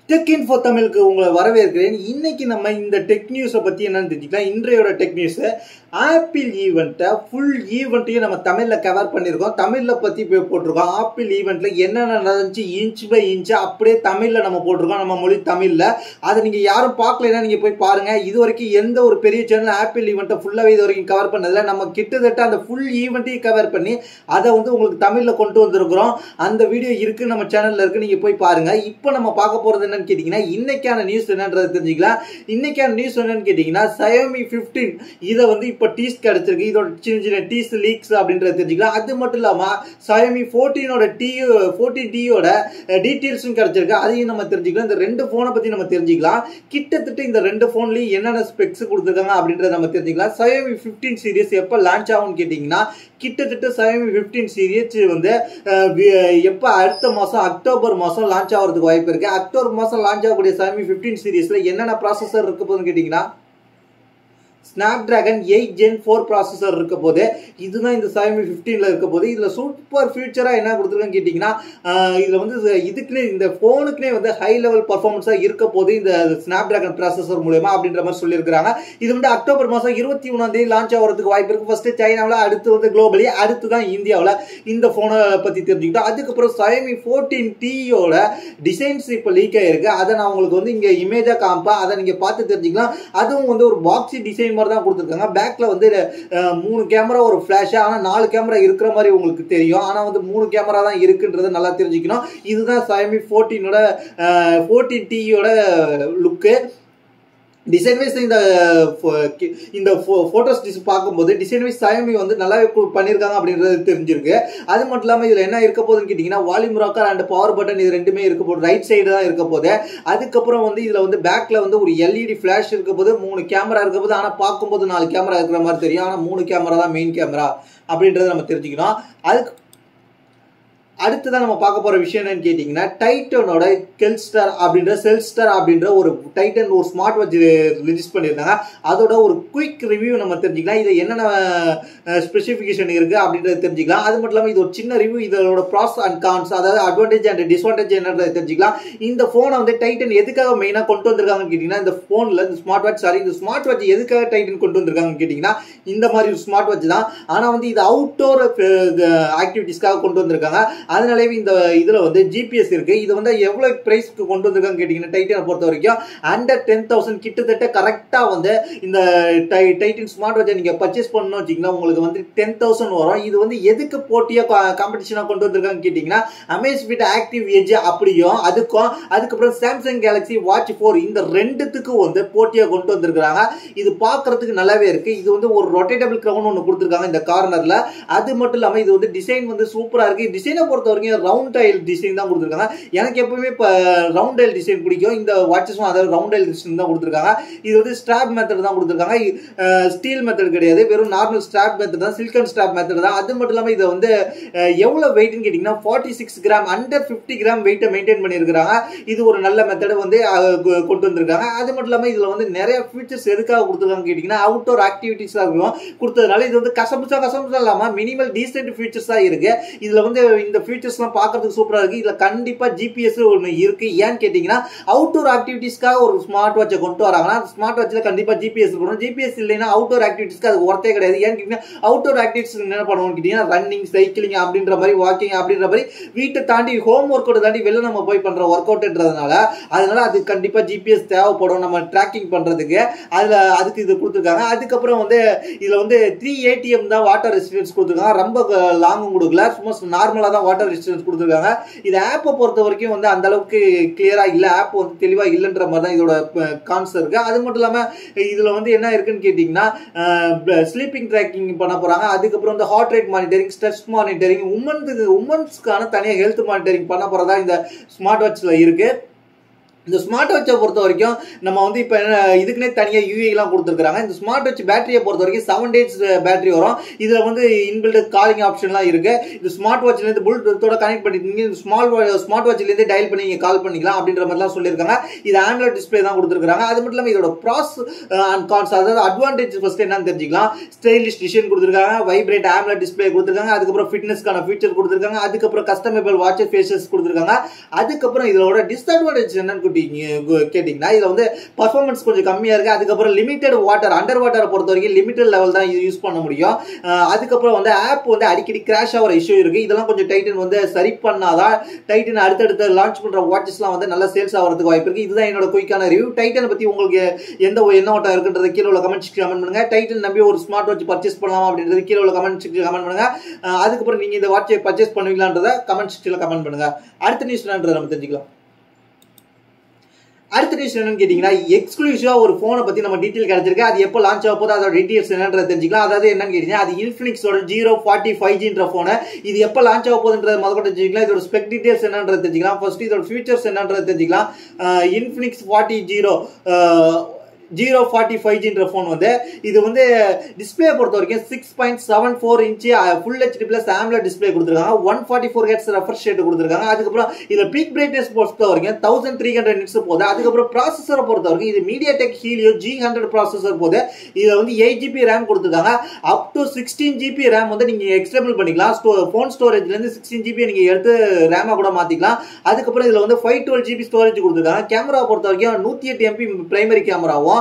Tech info தமிழுக்கு உங்களை வரவேற்கிறேன். இன்னைக்கு நம்ம இந்த டெக் நியூஸை பற்றி என்னன்னு தெரிஞ்சுக்கலாம். இன்றையோட டெக் நியூஸ் ஆப்பிள் ஈவெண்ட்டை ஃபுல் ஈவெண்ட்டையும் நம்ம தமிழில் கவர் பண்ணியிருக்கோம். தமிழில் பற்றி போட்டிருக்கோம். ஆப்பிள் ஈவெண்ட்டில் என்னென்ன நடந்துச்சு இன்ச் பை இன்ச்சு அப்படியே தமிழில் நம்ம போட்டிருக்கோம். நம்ம மொழி தமிழில் அதை நீங்கள் யாரும் பார்க்கலைன்னா நீங்கள் போய் பாருங்கள். இது வரைக்கும் எந்த ஒரு பெரிய சேனல் ஆப்பிள் ஈவெண்ட்டை ஃபுல்லாகவே இது வரைக்கும் கவர் பண்ணதில்லை. நம்ம கிட்டத்தட்ட அந்த ஃபுல் ஈவெண்ட்டையும் கவர் பண்ணி அதை உங்களுக்கு தமிழில் கொண்டு வந்திருக்கிறோம். அந்த வீடியோ இருக்குது, நம்ம சேனலில் இருக்குது, நீங்கள் போய் பாருங்கள். இப்போ நம்ம பார்க்க போகிறது என்னன்னு கேட்டீங்கன்னா, இன்னைக்கான நியூஸ் என்னன்றது தெரிஞ்சுக்கலாம். இன்னைக்கான நியூஸ் என்னன்னு கேட்டீங்கன்னா, Xiaomi 15 இதை இப்போ டீஸ் கிடைச்சிருக்கு. இதோட சின்ன சின்ன டீஸ் லீக்ஸ் அப்படின்றத தெரிஞ்சுக்கலாம். அது மட்டும் இல்லாமல் Xiaomi 14Tயோட டீட்டெயில்ஸும் கிடைச்சிருக்கு. அதையும் நம்ம தெரிஞ்சுக்கலாம். இந்த ரெண்டு ஃபோனை பற்றி நம்ம தெரிஞ்சுக்கலாம். கிட்டத்தட்ட இந்த ரெண்டு ஃபோன்லையும் என்னென்ன ஸ்பெக்ஸ் கொடுத்துருக்காங்க அப்படின்றத நம்ம தெரிஞ்சுக்கலாம். Xiaomi 15 சீரிஸ் எப்போ லான்ச் ஆகும்னு கேட்டிங்கன்னா, கிட்டத்தட்ட Xiaomi 15 சீரிஸ் எப்போ அடுத்த மாதம் அக்டோபர் மாதம் லான்ச் ஆகிறதுக்கு வாய்ப்பு இருக்கு. அக்டோபர் மாதம் லான்ச் ஆகக்கூடிய Xiaomi 15 சீரிஸ்ல என்னென்ன ப்ராசஸர் இருக்க போகுதுன்னு கேட்டிங்கன்னா, Snapdragon 8 Gen 4 ப்ராசஸர் இருக்க போது. இதுதான் இந்த Xiaomi 15ல இருக்க போது. இதில் சூப்பர் ஃபியூச்சராக என்ன கொடுத்துருக்கான்னு கேட்டிங்கன்னா, இதில் இதுக்குன்னே இந்த ஃபோனுக்குனே ஹை லெவல் பர்ஃபார்மன்ஸாக இருக்க போது இந்த Snapdragon ப்ராசஸர் மூலமா அப்படின்ற மாதிரி சொல்லியிருக்காங்க. இது அக்டோபர் மாதம் 21 லான்ச் ஆகிறதுக்கு வாய்ப்பு இருக்குது. ஃபர்ஸ்ட் சைனாவில், அடுத்து குளோபலி, அடுத்து தான் இந்தியாவில் இந்த ஃபோனை பற்றி தெரிஞ்சுக்கிட்டோம். அதுக்கப்புறம் Xiaomi 14Tயோட டிசைன்ஸ் இப்போ லீக் ஆகிருக்கு. அதை நான் உங்களுக்கு இங்கே இமேஜாக காமிப்பேன். அதை நீங்கள் பார்த்து தெரிஞ்சுக்கலாம். அதுவும் ஒரு பாக்ஸி டிசைன் தான் கொடுத்திருக்காங்க. பேக்ல 3 கேமரா, ஒரு ஃபிளாஷ். ஆனா 4 கேமரா இருக்கிற மாதிரி உங்களுக்கு தெரியும். ஆனா 3 கேமரா தான் இருக்குன்றத நல்லா தெரிஞ்சுக்கணும். இதுதான் Xiaomi 14Tயோட லுக்கு. டிசைன் வைஸ் இந்த போட்டோஸ் பார்க்கும்போது டிசைன் வைஸ் Xiaomi நல்லாவே பண்ணியிருக்காங்க அப்படின்றது தெரிஞ்சிருக்கு. அது மட்டும் இல்லாமல் இதில் என்ன இருக்க போகுதுன்னு கேட்டிங்கன்னா, volume rocker and power button இது ரெண்டுமே இருக்க போகுது. ரைட் சைடு தான் இருக்க போகுது. அதுக்கப்புறம் இதில் பேக்கில் ஒரு எல்இடி ஃபிளாஷ் இருக்க போது, 3 கேமரா இருக்க போது. ஆனால் பார்க்கும்போது 4 கேமரா இருக்கிற மாதிரி தெரியும். ஆனால் 3 கேமரா தான் மெயின் கேமரா அப்படின்றத நம்ம தெரிஞ்சுக்கணும். அதுக்கு அடுத்ததான் நம்ம பார்க்க போற விஷயம் என்னன்னு கேட்டீங்கன்னா, டைட்டனோட செல்ஸ்டார் அப்படின்ற ஒரு டைட்டன் ஒரு ஸ்மார்ட் வாட்ச் ரிலீஸ் பண்ணியிருந்தாங்க. அதோட ஒரு குயிக் ரிவ்யூ நம்ம தெரிஞ்சுக்கலாம். இது என்னென்ன ஸ்பெசிஃபிகேஷன் இருக்கு அப்படின்றத தெரிஞ்சுக்கலாம். அது மட்டும் இல்லாமல் இது ஒரு சின்ன ரிவ்யூ, இதோட ப்ராஸ் அண்ட் கான்ஸ், அதாவது அட்வான்டேஜ் அண்ட் டிஸ்அட்வான்டேஜ் என்னன்றதை தெரிஞ்சுக்கலாம். இந்த போனை டைட்டன் எதுக்காக மெயினாக கொண்டு வந்திருக்காங்கன்னு கேட்டீங்கன்னா, இந்த போன்ல இந்த ஸ்மார்ட் வாட்ச் எதுக்காக டைட்டன் கொண்டு வந்திருக்காங்கன்னு கேட்டீங்கன்னா, இந்த மாதிரி ஒரு ஸ்மார்ட் வாட்ச் தான். ஆனால் இது அவுட்டோர் ஆக்டிவிட்டிஸ்க்காக கொண்டு வந்திருக்காங்க. அதனாலே இந்த இதுல ஜிபிஎஸ் இருக்கு. இது எவ்வளவு பிரைஸ்க்கு கொண்டு வந்திருக்காங்க கேட்டீங்கன்னா, டைட்டனை பொறுத்த வரைக்கும் அண்டர் 10,000 கிட்டத்தட்ட கரெக்டா இந்த டைட்டன் ஸ்மார்ட் வாட்சை நீங்க பர்ச்சேஸ் பண்ணணும் வச்சீங்கன்னா உங்களுக்கு 10,000 வரும். இது எதுக்கு போட்டியா காம்படிஷனா கொண்டு வந்திருக்காங்க கேட்டீங்கன்னா, அமேஸ்பிட் ஆக்டிவ் எட்ஜ் அப்படியும் அதுக்கப்புறம் சாம்சங் கேலக்ஸி வாட்ச் 4 இந்த ரெண்டுத்துக்கும் போட்டியா கொண்டு வந்திருக்காங்க. இது பாக்குறதுக்கு நல்லாவே இருக்கு. இது ஒரு ரொட்டேட்டபிள் கிரவுன் ஒன்று கொடுத்திருக்காங்க இந்த கார்னர்ல. அது மட்டும் இல்லாம இது டிசைன் சூப்பரா இருக்கு. டிசைனை பொறுத்த வரைக்கும் ரவுண்ட் டைல் டிசைன் தான் கொடுத்துருக்காங்க. எனக்கு எப்பவுமே ரவுண்ட் டைல் டிசைன் பிடிக்கும். இந்த வாட்சஸும் அதாவது ரவுண்ட் டைல் டிசைன் தான் கொடுத்துருக்காங்க. இது ஸ்ட்ராப் மெத்தட் தான் கொடுத்துருக்காங்க. ஸ்டீல் மெத்தட் கிடையாது, வெறும் நார்மல் ஸ்ட்ராப் மெத்தட் தான், சில்கன் ஸ்ட்ராப் மெத்தட் தான். அது மட்டும் இல்லாமல் இதை எவ்வளவு வெயிட்னு கேட்டீங்கன்னா 46 கிராம், அண்டர் 50 கிராம் வெயிட்டை மெயின்டைன் பண்ணியிருக்காங்க. இது ஒரு நல்ல மெத்தட் கொண்டு வந்திருக்காங்க. அது மட்டும் இல்லாமல் இதுல நிறைய ஃபீச்சர்ஸ் எதுக்காக கொடுத்துருக்காங்க கேட்டீங்கன்னா, அவுட்டோர் ஆக்டிவிட்டிஸ் கொடுத்ததுனால இது கசமுசா இல்லாம மினிமல் டீசென்ட் ஃபீச்சர்ஸா இருக்கு. இதுல இந்த ஃபீச்சர்ஸ்லாம் பார்க்கிறதுக்கு சூப்பரா இருக்கு. இதுல கண்டிப்பா ஜிபிஎஸ் ஒன்று இருக்கு. ஏன்னு கேட்டீங்கன்னா, அவுட்டோர் ஆக்டிவிட்டிஸ்க்காக ஒரு ஸ்மார்ட் வாட்சை கொண்டு வராங்கன்னா, ஸ்மார்ட் வாட்ச்ல கண்டிப்பா ஜிபிஎஸ் இருக்கணும். ஜிபிஎஸ் இல்லைன்னா அவுட்டோர் ஆக்டிவிட்டிஸ்க்கு அது ஒர்த்தே கிடையாது. ஏன்னு கேட்டீங்கன்னா, அவுட்டோர் ஆக்டிவிட்டிஸ் என்ன பண்ணுவோம்னு கேட்டீங்கன்னா, ரன்னிங், சைக்கிளிங் அப்படின்ற மாதிரி, வாக்கிங் அப்படின்ற மாதிரி வீட்டை தாண்டி ஹோம் ஒர்க் அவுட் தாண்டி வெளில நம்ம போய் பண்ற ஒர்க் அவுட்ன்றதுனால அது கண்டிப்பா ஜிபிஎஸ் தேவைப்படும் நம்ம ட்ராக்கிங் பண்றதுக்கு. அதுக்கு இது கொடுத்துருக்காங்க. அதுக்கப்புறம் இதுல 3 ATM தான் வாட்டர் ரெசிஸ்டன்ஸ் கொடுத்துருக்காங்க. ரொம்ப லாங்கும் கொடுக்கல, சும்மா நார்மலா தான் வாட்டர் ரெசிஸ்டன்ஸ் கொடுத்துருக்காங்க. இது ஆப்பை பொறுத்த வரைக்கும் அந்த அளவுக்கு கிளியரா இல்ல, ஆப் தெளிவா இல்லைன்ற மாதிரி தான் இதோட கான்செப்ட் இருக்கு. அது மட்டும் இல்லாம இதுல என்ன இருக்குன்னு கேட்டீங்கன்னா, ஸ்லீப்பிங் ட்ராக்கிங் பண்ண போறாங்க. அதுக்கப்புறம் heart rate monitoring, stress monitoring, உமன்ஸ்க்கான தனியாக ஹெல்த் மானிட்டரிங் பண்ண போறதா இந்த ஸ்மார்ட் வாட்ச்ல இருக்கு. இந்த ஸ்மார்ட் வாட்சை பொறுத்த வரைக்கும் நம்ம இப்போ இதுக்குன்னே தனியாக யூஏலாம் கொடுத்துருக்காங்க. இந்த ஸ்மார்ட் வாட்ச் பேட்டரியை பொறுத்த வரைக்கும் 7 days பேட்டரி வரும். இதில் இன்பில்ட் காலிங் ஆப்ஷன்லாம் இருக்கு. இது ஸ்மார்ட் வாட்ச்லேருந்து ப்ளூடூத்தோட கனெக்ட் பண்ணிட்டீங்க, ஸ்மார்ட் வாட்ச்லேருந்து டயல் பண்ணி நீங்கள் கால் பண்ணிக்கலாம் அப்படின்ற மாதிரிலாம் சொல்லியிருக்காங்க. இது ஆண்ட்ராய்ட் டிஸ்பிளே தான் கொடுத்துருக்காங்க. அது மட்டும் இல்லாமல் இதோட ப்ராஸ் அண்ட் கான்ஸ், அதாவது அட்வான்டேஜ் ஃபர்ஸ்ட் என்னன்னு தெரிஞ்சுக்கலாம். ஸ்டைலிஷ் டிசைன் கொடுத்துருக்காங்க, வைப்ரேட் ஆம்லெட் டிஸ்பிளே கொடுத்துருக்காங்க, அதுக்கப்புறம் ஃபிட்னஸ்க்கான ஃபீச்சர் கொடுத்துருக்காங்க, அதுக்கப்புறம் கஸ்டமைபிள் வாட்ச் ஃபேஷஸ் கொடுத்துருக்காங்க. அதுக்கப்புறம் இதோட டிஸ்அட்வான்டேஜ் என்னன்னு கேட்டிங்கன்னா இதில் வந்து பர்ஃபார்மன்ஸ் கொஞ்சம் கம்மியாக இருக்குது. அதுக்கப்புறம் லிமிடெட் வாட்டர் அண்டர் வாட்டரை பொறுத்த வரைக்கும் லிமிடெட் லெவல் தான் யூஸ் பண்ண முடியும். அதுக்கப்புறம் வந்து ஆப் வந்து அடிக்கடி கிராஷ் ஆகிற இஷ்யூ இருக்குது. இதெல்லாம் கொஞ்சம் டைட்டன் வந்து சரி பண்ணாதான் டைட்டன் அடுத்தடுத்து லான்ச் பண்ணுற வாட்சஸ்லாம் வந்து நல்லா சேல்ஸ் ஆகிறதுக்கு வாய்ப்பு இருக்குது. இதுதான் என்னோட குயிக்கான ரிவ்யூ. டைட்டனை பற்றி உங்களுக்கு என்ன ஓட்டம் இருக்குன்றது கீழே உள்ள கமெண்ட் செக்ஷன் கமெண்ட் பண்ணுங்க. டைட்டன் நம்பி ஒரு ஸ்மார்ட் வாட்ச் பர்ச்சேஸ் பண்ணலாமா அப்படின்றது கீழே உள்ள கமெண்ட் செக்ஷன் கமெண்ட் பண்ணுங்க. அதுக்கப்புறம் நீங்க இந்த வாட்சை பர்ச்சேஸ் பண்ணுவீங்களான்றத கமெண்ட் செக்ஷன்ல கமெண்ட் பண்ணுங்க. அடுத்த நியூஸ் என்னன்றதை நம்ம தெரிஞ்சுக்கலாம். அடுத்த நியூஸ் என்னன்னு கேட்டீங்கன்னா எக்ஸ்க்ளூசிவா ஒரு போனை பத்தி நம்ம டீடைல் கிடைச்சிருக்கு. அது எப்போ லான்ச் ஆக போது அதோட டீடைல்ஸ் என்னன்றதை தெரிஞ்சுக்கலாம். அதாவது என்னன்னு கேட்டீங்கன்னா அது இன்ஃபினிக்ஸோட 040 5Gன்ற போனை. இது எப்போ லான்ச் ஆக போகுதுன்றத முதல்ல தெரிஞ்சுக்கலாம். இதோட ஸ்பெக் டீடைல்ஸ் என்னன்றதை தெரிஞ்சுக்கலாம். ஃபர்ஸ்ட் இதோட ஃபீச்சர்ஸ் என்னன்றதை தெரிஞ்சுக்கலாம். இன்ஃபினிக்ஸ் 040 5Gன்ற போன் வந்து இது வந்து டிஸ்பிளே பொறுத்த வரைக்கும் 6.74 inch full HD plus AMOLED display கொடுத்துருக்காங்க. 144 ஹெர்ட்ஸ் ரெஃப்ரெஷ் ரேட் கொடுத்துருக்காங்க. அதுக்கப்புறம் இதுல பீக் பிரைட்னஸ் பொறுத்த வரைக்கும் 1300 நிட்ஸ் போகுது. அதுக்கப்புறம் ப்ராசஸரை பொறுத்த வரைக்கும் இது MediaTek Helio G100 ப்ராசஸர் போகுது. இதுல வந்து 8GB RAM கொடுத்துருக்காங்க. அப் டு 16GB RAM வந்து நீங்க எக்ஸ்டெண்டபிள் பண்ணிக்கலாம். போன் ஸ்டோரேஜ்ல இருந்து 16GB நீங்க எடுத்து ரேமா கூட மாத்திக்கலாம். அதுக்கப்புறம் இதுல வந்து 512GB ஸ்டோரேஜ் கொடுத்துருக்காங்க. கேமரா பொறுத்த வரைக்கும் 108 MP பிரைமரி கேமராவும்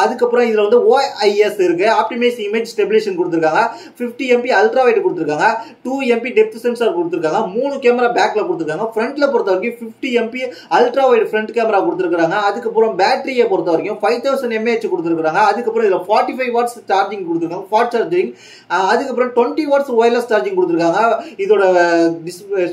அதுக்கப்புறம் இதுல வந்து OIS இருக்கு. ஆப்டிமைஸ் இமேஜ் ஸ்டெபிலைசேஷன் கொடுத்திருக்காங்க. 50 MP அல்ட்ரா வைட் கொடுத்திருக்காங்க. 2 MP டெப்த் சென்சார் கொடுத்திருக்காங்க. 3 கேமரா பேக்ல கொடுத்திருக்காங்க. ஃப்ரண்ட்ல பொறுத்த வரைக்கும் 50 MP ultra wide front camera கொடுத்திருக்காங்க. அதுக்கப்புறம் பேட்டரியை பொறுத்த வரைக்கும் 5000 mAh கொடுத்திருக்காங்க. அதுக்கப்புறம் இதுல 45 வாட்ஸ் சார்ஜிங் கொடுத்திருக்காங்க. Fast charging. அதுக்கப்புறம் 20 வாட்ஸ் வயர்லெஸ் சார்ஜிங் கொடுத்திருக்காங்க. இதோட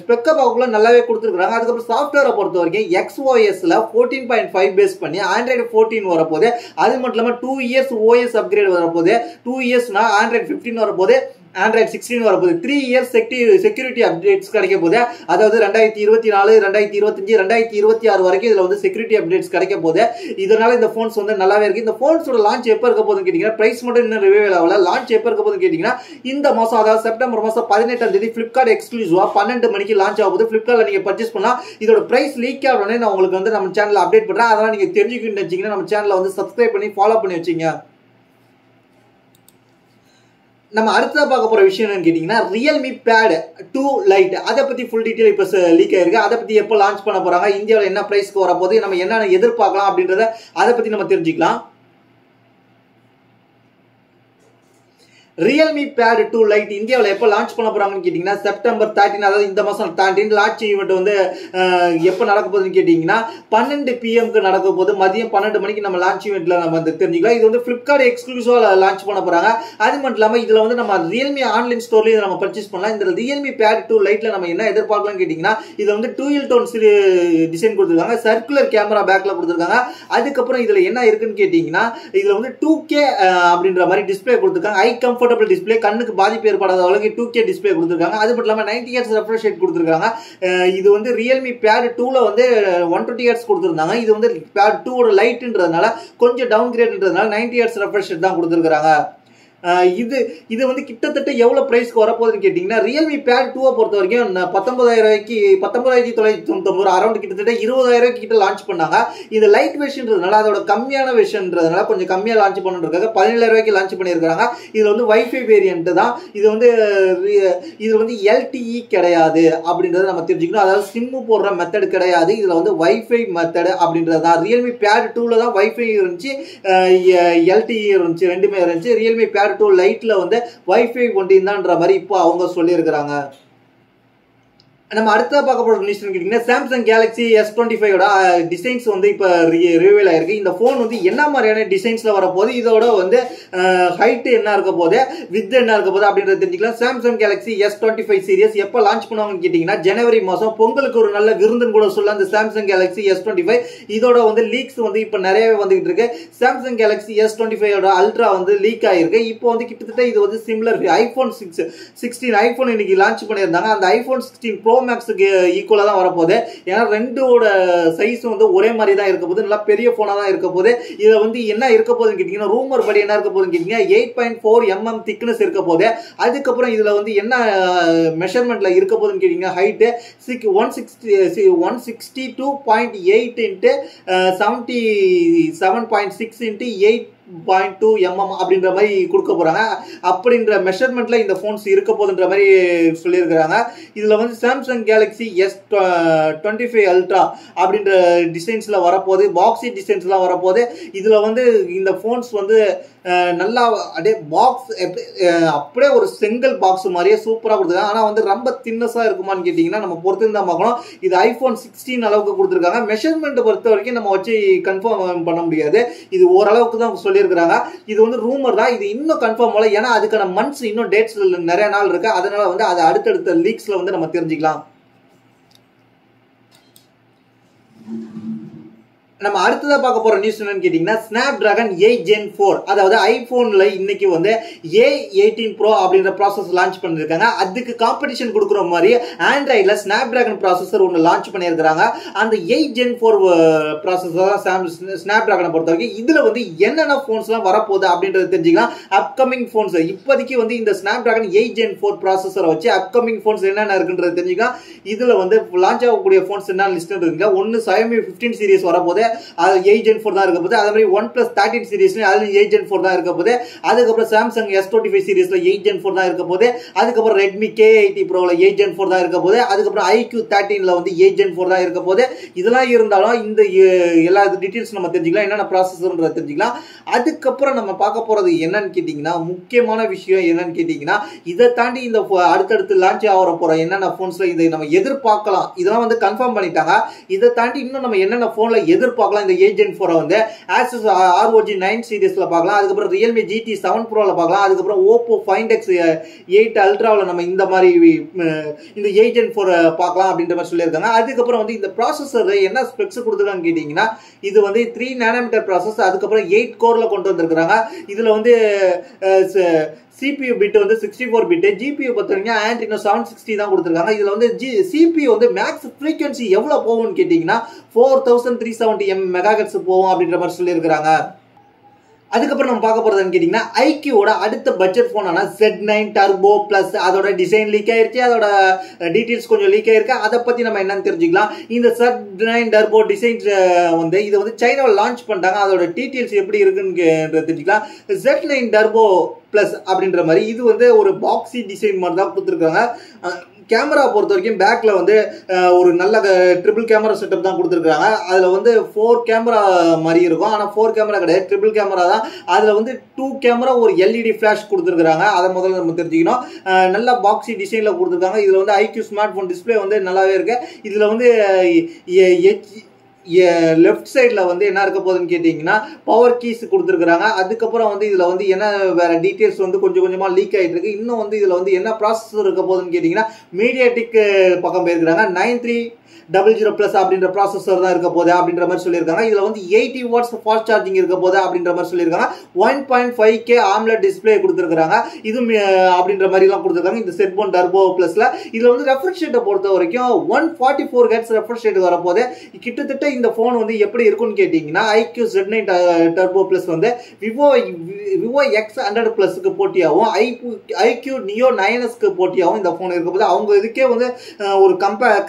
ஸ்பெக் பார்க்கல நல்லாவே கொடுத்திருக்காங்க. அதுக்கப்புறம் சாஃப்ட்வேரை பொறுத்த வரைக்கும் XOSல 14.5 பேஸ் பண்ணி Android 14 வரப்போகுது. அது மட்டும் இல்லாம 2 இயர்ஸ் OS அப்கிரேட் வரப்போகுது. 2 இயர்ஸ்னா Android 15 வரப்போகுது. Android 16 வரப்போகுது. 3 இயர்ஸ் செக்யூரிட்டி அப்டேட்ஸ் கிடைக்க போகுது. அதாவது 2024 2025 2026 வரைக்கும் இதுல வந்து செக்யூரிட்டி அப்டேட்ஸ் கிடைக்க போகுது. இதனால இந்த போன்ஸ் வந்து நல்லாவே இருக்கு. இந்த போன்ஸோட லான்ச் எப்ப இருக்க போகுதுன்னு கேட்டீங்கன்னா பிரைஸ் மட்டும் இன்னும் ரிவீல் ஆகல. லான்ச் எப்ப இருக்க போகுதுன்னு கேட்டீங்கன்னா இந்த மாசம் அதாவது செப்டம்பர் மாசம் 18ஆம் தேதி Flipkart எக்ஸ்க்ளூசிவா 12 மணிக்கு லான்ச் ஆக போகுது. Flipkartல நீங்க பர்ச்சேஸ் பண்ணலாம். இதோட பிரைஸ் லீக் ஆகணும்னே நான் உங்களுக்கு வந்து நம்ம சேனல்ல அப்டேட் பண்றேன். அதனால நீங்க தெரிஞ்சுக்கணும்னு நினைச்சீங்கன்னா நம்ம சேனலை வந்து சப்ஸ்கிரைப் பண்ணி ஃபாலோ பண்ணி வச்சீங்க. நம்ம அடுத்ததா பார்க்க போற விஷயம் என்னன்னு கேட்டீங்கன்னா Realme Pad 2 Lite. அதை பத்தி ஃபுல் டீடைல் இப்ப லீக் ஆயிருக்கு. அதை பத்தி எப்போ லான்ச் பண்ண போறாங்க, இந்தியாவில் என்ன பிரைஸ்க்கு வரப்போகுது, நம்ம என்ன எதிர்பார்க்கலாம் அப்படின்றத அதை பத்தி நம்ம தெரிஞ்சுக்கலாம். Realme Pad 2 Lite இந்தியாவில் எப்போ லான்ச் பண்ண போறாங்கன்னு கேட்டீங்கன்னா செப்டம்பர் 13, அதாவது இந்த மாசம் 13 லான்ச் ஈவெண்ட் வந்து எப்போ நடக்க போகுதுன்னு கேட்டீங்கன்னா 12 PM நடக்க போகுது. மதியம் 12 மணிக்கு நம்ம லான்ச் ஈவெண்ட்ல நம்ம வந்து தெரிஞ்சுக்கலாம். இது வந்து Flipkart எக்ஸ்க்ளூசிவா லான்ச் பண்ண போறாங்க. அது மட்டும் இல்லாம இதுல வந்து நம்ம Realme ஆன்லைன் ஸ்டோர்லயும் நம்ம பர்ச்சேஸ் பண்ணலாம். இந்த Realme Pad 2 Liteல நம்ம என்ன எதிர்பார்க்கலாம்னு கேட்டீங்கன்னா இது வந்து டூயல் டோன் டிசைன் கொடுத்துருக்காங்க. சர்க்குலர் கேமரா பேக்ல கொடுத்துருக்காங்க. அதுக்கப்புறம் இதுல என்ன இருக்குன்னு கேட்டீங்கன்னா இதுல வந்து 2K அப்படின்ற மாதிரி டிஸ்பிளே கொடுத்துருக்காங்க. ஐ கம்ஃபர்ட் டிஸ்பிளே, கண்ணுக்கு பாதிப்பு ஏற்படாத அளவுக்கு 2K டிஸ்பிளே கொடுத்திருக்காங்க. அது மட்டும் இல்லாம 90 Hz ரெஃப்ரெஷ் ரேட் கொடுத்திருக்காங்க. இது வந்து Realme Pad 2ல வந்து 120 Hz கொடுத்திருந்தாங்க. இது வந்து Pad 2 ஓட லைட்ன்றதுனால கொஞ்சம் டவுன் கிரேட்ன்றதுனால 90 Hz ரெஃப்ரெஷ் ரேட் தான் கொடுத்திருக்காங்க. இது வந்து கிட்டத்தட்ட எவ்வளவு பிரைஸ்க்கு வரப்போகுதுன்னு கேட்டீங்கன்னா Realme Pad 2 பொறுத்த வரைக்கும் 19,999 அரௌண்ட் கிட்டத்தட்ட 20,000 கிட்ட லான்ச் பண்ணாங்க. இது லைட் வெர்ஷன்றதுனால அதோட கம்மியான வெர்ஷன்றதுனால கொஞ்சம் கம்மியா லான்ச் பண்ணிருக்காங்க. 17,000 லான்ச் பண்ணிருக்காங்க. இதுல வந்து வைஃபை வேரியன்ட் தான். இது வந்து LTE கிடையாது அப்படின்றத நம்ம தெரிஞ்சுக்கணும். அதாவது சிம் போடுற மெத்தட் கிடையாது. இதுல வந்து வைஃபை மெத்தட் அப்படின்றது தான். Realme Pad 2ல தான் வைஃபை இருந்துச்சு, LTE இருந்துச்சு, ரெண்டுமே இருந்துச்சு. Realme Pad 2 Liteல வந்து வைஃபை கொண்டிருந்தான்ற மாதிரி இப்போ அவங்க சொல்லியிருக்கிறாங்க. நம்ம அடுத்த பார்க்க போற நியூஸ் கேட்டீங்கன்னா Samsung Galaxy S25 ஓட டிசைன்ஸ் வந்து இப்ப ரிவீல் ஆயிருக்கு. இந்த போன் வந்து என்ன மாதிரியான டிசைன்ஸ்ல வரப்போகுது, இதோட வந்து ஹைட் என்ன இருக்க போகுது, வித் என்ன இருக்க போகுது அப்படின்றத தெரிஞ்சுக்கலாம். Samsung Galaxy S25 சீரிஸ் எப்ப லான்ச் பண்ணுவாங்கன்னு கேட்டீங்கன்னா ஜனவரி மாசம். பொங்கலுக்கு ஒரு நல்ல விருந்துன்னு கூட சொல்லலாம் இந்த Samsung Galaxy S25. இதோட வந்து லீக்ஸ் வந்து இப்ப நிறையவே வந்துகிட்டு இருக்கு. Samsung Galaxy S25 ஓட அல்ட்ரா வந்து லீக் ஆயிருக்கு. இப்போ வந்து கிட்டத்தட்ட இது வந்து சிமிலர் iPhone 16 ஐபோன் இன்னைக்கு லான்ச் பண்ணியிருந்தாங்க. அந்த iPhone 16 Pro Maxக்கு ஈக்குவலா தான் வரப்போகுது. ஏன்னா ரெண்டோட சைஸ் வந்து ஒரே மாதிரி தான் இருக்க போகுது. நல்லா பெரிய போனா தான் இருக்க போகுது. இதுல வந்து என்ன இருக்க போகுதுன்னு கேட்டீங்கன்னா ரூமர் படி என்ன இருக்க போகுதுன்னு கேட்டீங்கன்னா 8.4 mm திக்னஸ் இருக்க போகுது. அதுக்கப்புறம் இதுல வந்து என்ன மெஷர்மெண்ட்ல இருக்க போகுதுன்னு கேட்டீங்கன்னா ஹைட் 162.8 × 77.6 × 8 5.2 mm அப்படின்ற மாதிரி கொடுக்க போறாங்க. அப்படின்ற மெஷர்மெண்ட்ல இந்த போன்ஸ் இருக்க போதுன்ற மாதிரி சொல்லியிருக்கிறாங்க. இதுல வந்து சாம்சங் கேலக்ஸி S25 அல்ட்ரா அப்படின்ற டிசைன்ஸ்ல வரப்போகுது, பாக்ஸி டிசைன்ஸ்லாம் வரப்போகுது. இதுல வந்து இந்த போன்ஸ் வந்து நல்லா அப்படியே பாக்ஸ் அப்படியே ஒரு செங்கல் பாக்ஸ் மாதிரியே சூப்பராக கொடுத்துருக்காங்க. ஆனால் வந்து ரொம்ப தின்னஸாக இருக்குமான்னு கேட்டிங்கன்னா நம்ம பொறுத்து தான் பார்க்கணும். இது iPhone 16 அளவுக்கு கொடுத்துருக்காங்க. மெஷர்மெண்ட் பொறுத்த வரைக்கும் நம்ம வச்சு கன்ஃபார்ம் பண்ண முடியாது. இது ஓரளவுக்கு தான் சொல்லியிருக்கிறாங்க. இது வந்து ரூமர் தான், இது இன்னும் கன்ஃபார்ம் ஆகல. ஏன்னா அதுக்கான மந்த்ஸ் இன்னும் டேட்ஸ் நிறைய நாள் இருக்கு. அதனால வந்து அதை அடுத்தடுத்த லீக்ஸ்ல வந்து நம்ம தெரிஞ்சுக்கலாம். நம்ம அடுத்ததா பார்க்க போற நியூஸ் என்னன்னு கேட்டீங்கன்னா Snapdragon 8 Gen 4, அதாவது ஐபோன்ல இன்னைக்கு வந்து A18 Pro அப்படின்ற ப்ராசஸ் லான்ச் பண்ணிருக்காங்க. அதுக்கு காம்படிஷன் கொடுக்குற மாதிரி ஆண்ட்ராய்ட்ல Snapdragon ப்ராசஸர் ஒன்று லான்ச் பண்ணியிருக்காங்க. அந்த 8 Gen 4 ப்ராசஸர் Snapdragon பொறுத்த வரைக்கும் இதுல வந்து என்னென்ன போன்ஸ்லாம் வரப்போகுது அப்படின்றது தெரிஞ்சுக்கலாம். அப்கமிங் போன்ஸ் இப்போதைக்கு வந்து இந்த Snapdragon 8 Gen 4 ப்ராசஸரை வச்சு அப்கமிங் போன்ஸ் என்னென்ன இருக்குன்றது தெரிஞ்சுக்கலாம். இதுல வந்து லான்ச் ஆகக்கூடிய போன்ஸ் என்ன லிஸ்ட் இருக்குங்க. ஒன்னு Xiaomi 15 சீரிஸ் வரப்போகுது, அது 8 Gen 4 தான் இருக்க போகுது. அதே மாதிரி OnePlus 13 சீரிஸ்ல அதுல 8 Gen 4 தான் இருக்க போகுது. அதுக்கப்புறம் Samsung S25 சீரிஸ்ல 8 Gen 4 தான் இருக்க போகுது. அதுக்கப்புறம் Redmi K80 Proல 8 Gen 4 தான் இருக்க போகுது. அதுக்கப்புறம் iQ 13ல வந்து 8 Gen 4 தான் இருக்க போகுது. இதெல்லாம் இருந்தாலும் இந்த எல்லா டீடைல்ஸ் நம்ம தெரிஞ்சுக்கலாம், என்னென்ன ப்ராசஸர்ன்றத தெரிஞ்சுக்கலாம். அதுக்கப்புறம் நம்ம பார்க்க போறது என்னன்னு கேட்டீங்கன்னா முக்கியமான விஷயம் என்னன்னு கேட்டீங்கன்னா இதை தாண்டி இந்த அடுத்தடுத்து லான்ச் ஆகிற போற என்னென்ன போன்ஸ்ல இதை நம்ம எதிர்பார்க்கலாம். இதெல்லாம் வந்து கன்ஃபார்ம் பண்ணிட்டாங்க. இதை தாண்டி இன்னும் நம்ம என்னென்ன போன்ல எதிர்பார்க்கலாம் இந்த 8 Gen 4 வந்து Asus ROG 9 சீரிஸ்ல பார்க்கலாம். அதுக்கப்புறம் Realme GT 7 Proல பார்க்கலாம். அதுக்கப்புறம் Oppo Find X 8 Ultraல நம்ம இந்த மாதிரி இந்த 8 Gen 4 பார்க்கலாம் அப்படின்ற மாதிரி சொல்லியிருக்காங்க. அதுக்கப்புறம் வந்து இந்த ப்ராசஸர் என்ன ஸ்பெக்ஸ் கொடுத்துருக்கான்னு கேட்டீங்கன்னா இது வந்து 3 nm ப்ராசஸ், அதுக்கப்புறம் 8 கோர்ல கொண்டு வந்திருக்கிறாங்க. இதுல வந்து CPU பிட் வந்து 64 பிட், GPU பார்த்தீங்கன்னா Adreno 760 தான் கொடுத்துருக்காங்க. இதுல வந்து CPU வந்து மேக்ஸ் ஃப்ரீக்வன்சி எவ்வளவு போகும்னு கேட்டீங்கன்னா 4370 MHz போகும் அப்படின்ற மாதிரி சொல்லியிருக்கிறாங்க. அதுக்கப்புறம் நம்ம பார்க்க போறதுன்னு கேட்டீங்கன்னா ஐக்யூவோட அடுத்த பட்ஜெட் போனான Z9 Turbo Plus அதோட டிசைன் லீக் ஆயிருச்சு, அதோட டீடைல்ஸ் கொஞ்சம் லீக் ஆயிருக்கு. அதை பத்தி நம்ம என்னன்னு தெரிஞ்சுக்கலாம். இந்த Z9 Turbo டிசைன்ஸ் வந்து இது வந்து சைனாவில் லான்ச் பண்ணிட்டாங்க. அதோட டீடைல்ஸ் எப்படி இருக்குன்னு தெரிஞ்சுக்கலாம். Z9 Turbo Plus அப்படின்ற மாதிரி இது வந்து ஒரு பாக்ஸி டிசைன் மாதிரி தான் கொடுத்துருக்காங்க. கேமரா பொறுத்த வரைக்கும் பேக்ல வந்து ஒரு நல்ல ட்ரிபிள் கேமரா செட்டப் தான் கொடுத்துருக்காங்க. அதுல வந்து 4 கேமரா மாதிரி இருக்கும், ஆனா 4 கேமரா கிடையாது, ட்ரிபிள் கேமரா தான். அதுல வந்து 2 கேமரா ஒரு LED ஃபிளாஷ் கொடுத்துருக்காங்க. அதை முதல்ல நம்ம தெரிஞ்சுக்கணும். நல்ல பாக்ஸி டிசைன்ல கொடுத்துருக்காங்க. இதுல வந்து IQ ஸ்மார்ட் போன் டிஸ்பிளே வந்து நல்லாவே இருக்கு. இதுல வந்து லெஃப்ட் சைட்ல வந்து என்ன இருக்க போகுதுன்னு கேட்டீங்கன்னா பவர் கீஸ் கொடுத்துருக்காங்க. அதுக்கப்புறம் வந்து இதுல வந்து என்ன வேற டீடைல்ஸ் வந்து கொஞ்சம் கொஞ்சமா லீக் ஆயிட்டு இருக்கு. இன்னும் வந்து இதுல வந்து என்ன ப்ராசஸர் இருக்க போகுதுன்னு கேட்டீங்கன்னா மீடியாடெக் பக்கம் போயிருக்காங்க. 9300 Plus அப்படின்ற ப்ராசஸர் தான் இருக்க போகுது அப்படின்ற மாதிரி சொல்லியிருக்காங்க. இதுல வந்து 80 watts ஃபாஸ்ட் சார்ஜிங் இருக்க போகுது அப்படின்ற மாதிரி சொல்லியிருக்காங்க. 1.5K AMOLED டிஸ்பிளே கொடுத்துருக்காங்க. இது அப்படின்ற மாதிரி எல்லாம் கொடுத்துருக்காங்க இந்த Z9 Turbo Plusல. இதுல வந்து ரெஃப்ரெஷ் ரேட்டை பொறுத்த வரைக்கும் 144 Hz ரெஃப்ரெஷ் ரேட் வரப்போகுது. கிட்டத்தட்ட இந்த போன் வந்து எப்படி இருக்கும்னு கேட்டீங்கன்னா IQ Z9 Turbo Plus வந்து Vivo X100 Plusக்கு போட்டியாகவும் IQ Neo 9Sக்கு போட்டியாகவும் இந்த போன் இருக்க போது. அவங்க இதுக்கே வந்து ஒரு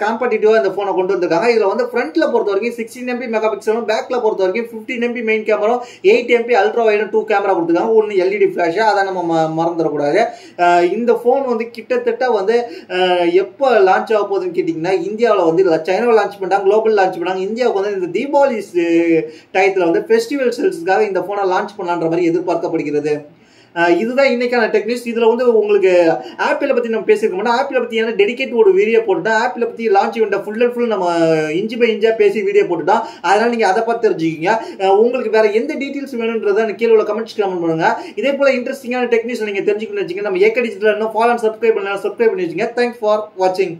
காம்படிட்டிவா இந்த போனை கொண்டு வந்திருக்காங்க. இதுல வந்து ஃப்ரண்ட்ல பொறுத்த வரைக்கும் 16 MP மெகாபிக்சலும், பேக்ல பொறுத்த வரைக்கும் 15 MP மெயின் கேமராவும் 8 MP அல்ட்ரா வைடும் 2 கேமரா கொடுத்துருக்காங்க. ஒன்னு LED ஃபிளாஷ், அதை நம்ம மறந்துடக்கூடாது. இந்த போன் வந்து கிட்டத்தட்ட வந்து எப்போ லான்ச் ஆக போகுதுன்னு கேட்டீங்கன்னா இந்தியாவில் வந்து சைனாவில் லான்ச் பண்ணாங்க, குளோபல் லான்ச் பண்ணாங்க. இந்தியாவுக்கு வந்து இந்த தீபாவளி டயத்தில் வந்து ஃபெஸ்டிவல் சேல்ஸ்க்காக இந்த போனை லான்ச் பண்ணலான்ற மாதிரி எதிர்பார்க்கப்படுகிறது. இதுதான் இன்னைக்கான டெக் நியூஸ். இதுல வந்து உங்களுக்கு ஆப்பிளை பத்தி நம்ம பேசிருக்க மாட்டோம். ஆப்பிளை பத்தி ஏன்னா டெடிகேட் ஒரு வீடியோ போட்டுட்டோம். ஆப்பிளை பத்தி launch event full and full நம்ம இன்ச்சு பை இன்ச்சா பேசி வீடியோ போட்டுட்டோம். அதனால நீங்க அதை பார்த்து தெரிஞ்சுக்கிங்க. உங்களுக்கு வேற எந்த டீடைல்ஸ் வேணும்ன்றதை கீழே உள்ள கமெண்ட்ஸ் கமெண்ட் பண்ணுங்க. இதே போல இன்ட்ரெஸ்டிங்கான டெக் நியூஸ் நீங்க தெரிஞ்சுக்கணும்னு வச்சுங்க நம்ம AK digital follow and subscribe பண்ணி வச்சுங்க. தேங்க்ஸ் ஃபார் வாட்சிங்.